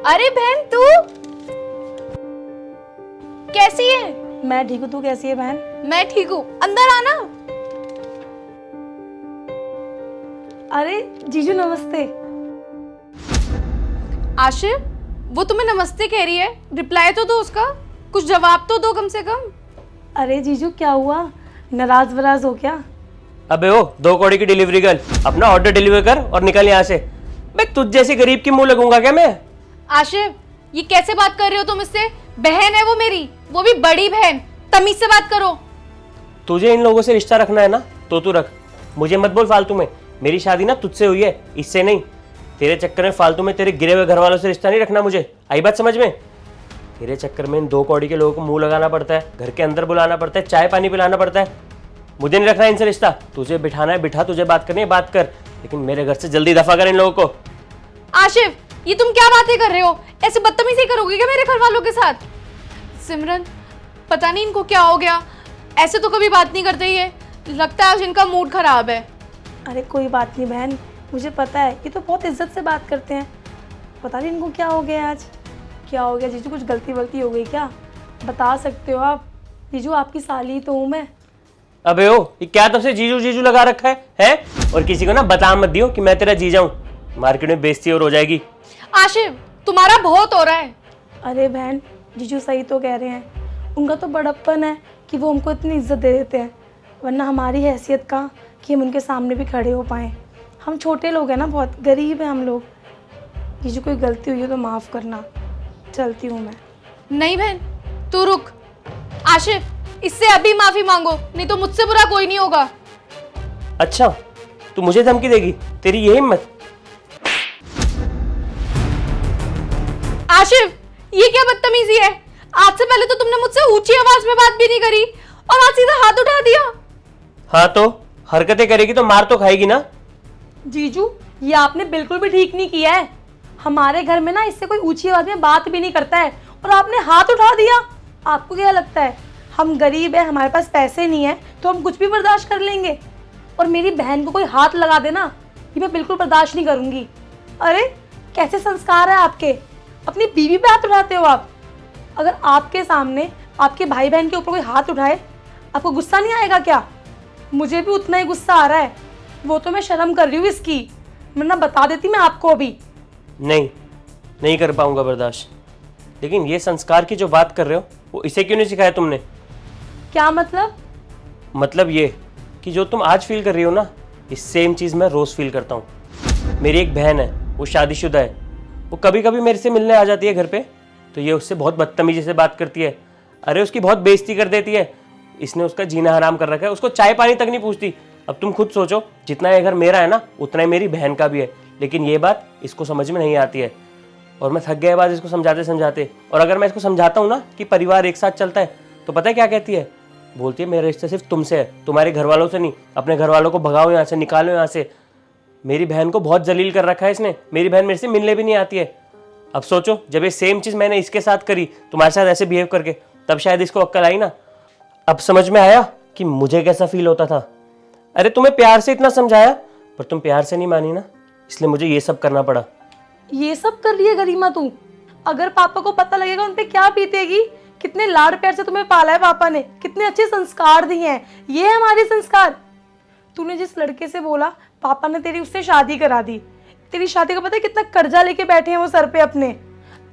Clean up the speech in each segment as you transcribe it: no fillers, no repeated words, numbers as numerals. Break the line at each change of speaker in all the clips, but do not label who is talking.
अरे बहन तू कैसी है?
मैं ठीक हूँ, तू कैसी है बहन?
मैं ठीक हूँ, अंदर आना।
अरे जीजू नमस्ते।
आशिफ, वो तुम्हें नमस्ते कह रही है, रिप्लाई तो दो उसका, कुछ जवाब तो दो कम से कम।
अरे जीजू क्या हुआ, नाराज वराज हो क्या?
अबे ओ 2 कौड़ी की डिलीवरी गर्ल, अपना ऑर्डर डिलीवर कर और निकल यहाँ से। बे तुझ जैसी गरीब की मुंह लगूंगा क्या मैं?
आशिफ, ये कैसे बात कर रहे हो तुम इससे? बहन है वो मेरी, वो भी बड़ी बहन, तमीज से बात करो।
तुझे इन लोगों से रिश्ता रखना है ना तो तू रख, मुझे मत बोल फालतू में। मेरी शादी ना तुझसे हुई है, इससे नहीं। तेरे चक्कर में फालतू में तेरे गिरे हुए घर वालों से रिश्ता नहीं रखना मुझे, आई बात समझ में? तेरे चक्कर में इन 2 कौड़ी के लोगों को मुंह लगाना पड़ता है, घर के अंदर बुलाना पड़ता है, चाय पानी पिलाना पड़ता है। मुझे नहीं रखना इनसे रिश्ता। तुझे बिठाना है बिठा, तुझे बात करनी है बात कर, लेकिन मेरे घर से जल्दी दफा कर इन लोगों को।
आशिफ, ये तुम क्या बातें कर रहे हो? ऐसे बदतमीजी करोगे क्या मेरे घर वालों के साथ? सिमरन, पता नहीं इनको क्या हो गया, ऐसे तो कभी बात नहीं करते ये, लगता है आज इनका मूड खराब है।
अरे कोई बात नहीं बहन, मुझे पता है ये तो बहुत इज्जत से बात करते हैं। पता नहीं इनको क्या हो गया आज। क्या हो गया जीजू, कुछ गलती वलती हो गई क्या? बता सकते हो आप? जीजू आपकी साली तो हूँ मैं।
अबे ओ, ये क्या तब से जीजू जीजू लगा रखा है? और किसी को ना बता मत दियो कि मैं तेरा जीजा हूँ, मार्केट में बेइज्जती और हो जाएगी।
आशिफ, तुम्हारा बहुत हो रहा है।
अरे बहन, जीजू सही तो कह रहे हैं, उनका तो बड़प्पन है कि वो हमको इतनी इज्जत दे देते हैं, वरना हमारी हैसियत का कि हम उनके सामने भी खड़े हो पाएँ। हम छोटे लोग हैं ना, बहुत गरीब हैं हम लोग। जीजू कोई गलती हुई हो तो माफ़ करना, चलती हूँ मैं।
नहीं बहन, तू रुक। आशिफ, इससे अभी माफी मांगो, नहीं तो मुझसे बुरा कोई नहीं होगा।
अच्छा, तू मुझे धमकी देगी? तेरी ये हिम्मत?
आशिफ, ये क्या बदतमीजी है? आज से पहले तो तुमने मुझसे ऊंची आवाज में बात भी नहीं करी और आज सीधा हाथ उठा दिया।
हाँ तो हरकतें करेगी तो मार तो खाएगी ना।
जीजू ये आपने बिल्कुल भी ठीक नहीं किया है। हमारे घर में ना इससे कोई ऊंची आवाज में बात भी नहीं करता है और आपने हाथ उठा दिया। आपको क्या लगता है हम गरीब है, हमारे पास पैसे नहीं है तो हम कुछ भी बर्दाश्त कर लेंगे? और मेरी बहन को कोई हाथ लगा देना, ये मैं बिल्कुल बर्दाश्त नहीं करूंगी। अरे कैसे संस्कार है आपके, अपनी बीवी पे हाथ उठाते हो आप? अगर आपके सामने आपके भाई बहन के ऊपर कोई हाथ उठाए, आपको गुस्सा नहीं आएगा क्या? मुझे भी उतना ही गुस्सा आ रहा है, वो तो मैं शर्म कर रही हूँ इसकी, वरना बता देती मैं आपको अभी।
नहीं कर पाऊंगा बर्दाश्त। लेकिन ये संस्कार की जो बात कर रहे हो वो इसे क्यों नहीं सिखाया तुमने?
क्या मतलब?
मतलब ये कि जो तुम आज फील कर रही हो ना, ये सेम चीज़ मैं रोज़ फील करता हूँ। मेरी एक बहन है, वो शादीशुदा है, वो कभी कभी मेरे से मिलने आ जाती है घर पे, तो ये उससे बहुत बदतमीजी से बात करती है। अरे उसकी बहुत बेइज्जती कर देती है। इसने उसका जीना हराम कर रखा है, उसको चाय पानी तक नहीं पूछती। अब तुम खुद सोचो, जितना ये घर मेरा है ना उतना ही मेरी बहन का भी है, लेकिन ये बात इसको समझ में नहीं आती है। और मैं थक गया बात इसको समझाते समझाते। और अगर मैं इसको समझाता हूँ ना कि परिवार एक साथ चलता है, तो पता है क्या कहती है? बोलती है मेरा रिश्ता सिर्फ तुमसे है, तुम्हारे घर वालों से नहीं। अपने घर वालों को भगाओ यहाँ से, निकालो यहाँ से। मेरी बहन को बहुत जलील कर रखा है इसने, मेरी बहन मेरे से मिलने भी नहीं आती है। अब सोचो, जब ये सेम चीज़ मैंने इसके साथ करी, तुम्हारे साथ ऐसे बिहेव करके, तब शायद इसको अक्ल आई ना। अब समझ में आया कि मुझे कैसा फील होता था। अरे तुम्हें प्यार से इतना समझाया, पर तुम प्यार से नहीं मानी ना, इसलिए मुझे ये सब करना पड़ा।
ये सब कर रही है गरिमा तू? अगर पापा को पता लगेगा उन पे क्या बीतेगी? कितने लाड़ प्यार से तुम्हें पाला है पापा ने, कितने अच्छे संस्कार दिए हैं, ये है हमारे संस्कार। तूने जिस लड़के से बोला पापा ने तेरी उससे शादी करा दी, तेरी शादी का पता है कितना कर्जा लेके बैठे हैं वो सर पे अपने,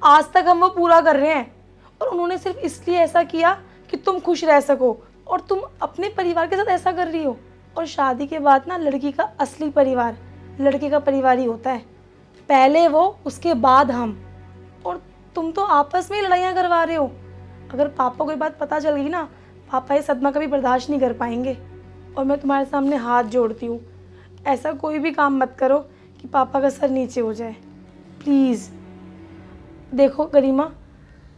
आज तक हम वो पूरा कर रहे हैं। और उन्होंने सिर्फ इसलिए ऐसा किया कि तुम खुश रह सको, और तुम अपने परिवार के साथ ऐसा कर रही हो। और शादी के बाद ना लड़की का असली परिवार लड़के का परिवार ही होता है, पहले वो उसके बाद हम। और तुम तो आपस में ही लड़ाइयाँ करवा रहे हो। अगर पापा को ये बात पता चल गई ना, पापा ये सदमा कभी बर्दाश्त नहीं कर पाएंगे। और मैं तुम्हारे सामने हाथ जोड़ती हूँ, ऐसा कोई भी काम मत करो कि पापा का सर नीचे हो जाए, प्लीज़। देखो गरिमा,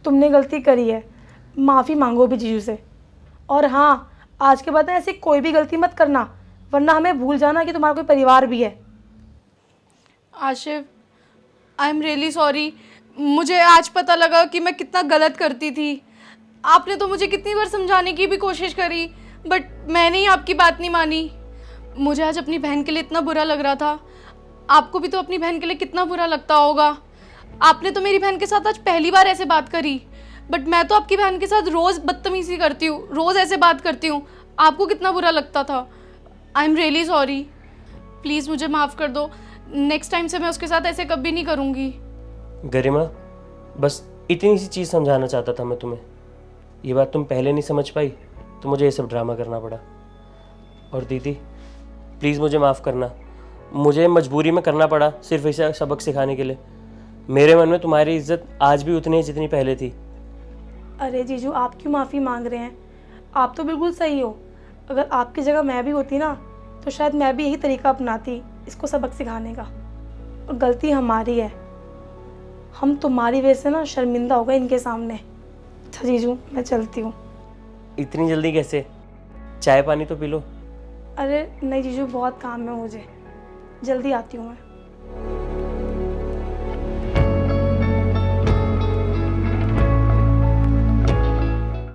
तुमने गलती करी है, माफ़ी मांगो भी जीजू से। और हाँ, आज के बाद ऐसी कोई भी गलती मत करना, वरना हमें भूल जाना कि तुम्हारा कोई परिवार भी है।
Ashif, I am really sorry. मुझे आज पता लगा कि मैं कितना गलत करती थी। आपने तो मुझे कितनी बार समझाने की भी कोशिश करी, बट मैंने ही आपकी बात नहीं मानी। मुझे आज अपनी बहन के लिए इतना बुरा लग रहा था, आपको भी तो अपनी बहन के लिए कितना बुरा लगता होगा। आपने तो मेरी बहन के साथ आज पहली बार ऐसे बात करी, बट मैं तो आपकी बहन के साथ रोज़ बदतमीजी करती हूँ, रोज़ ऐसे बात करती हूँ। आपको कितना बुरा लगता था। I am really sorry, please मुझे माफ़ कर दो। नेक्स्ट टाइम से मैं उसके साथ ऐसे कभी नहीं करूँगी।
गरिमा, बस इतनी सी चीज़ समझाना चाहता था मैं तुम्हें। ये बात तुम पहले नहीं समझ पाई तो मुझे ये सब ड्रामा करना पड़ा। और दीदी प्लीज़ मुझे माफ़ करना, मुझे मजबूरी में करना पड़ा सिर्फ इसे सबक सिखाने के लिए। मेरे मन में तुम्हारी इज्जत आज भी उतनी है जितनी पहले थी।
अरे जीजू, आप क्यों माफ़ी मांग रहे हैं? आप तो बिल्कुल सही हो। अगर आपकी जगह मैं भी होती ना तो शायद मैं भी यही तरीका अपनाती इसको सबक सिखाने का। और गलती हमारी है, हम तुम्हारी वजह से ना शर्मिंदा हो गए इनके सामने। अच्छा जीजू, मैं चलती हूँ।
इतनी जल्दी कैसे? चाय पानी तो पी लो।
अरे नहीं जीजू, बहुत काम है मुझे, जल्दी आती हूँ मैं।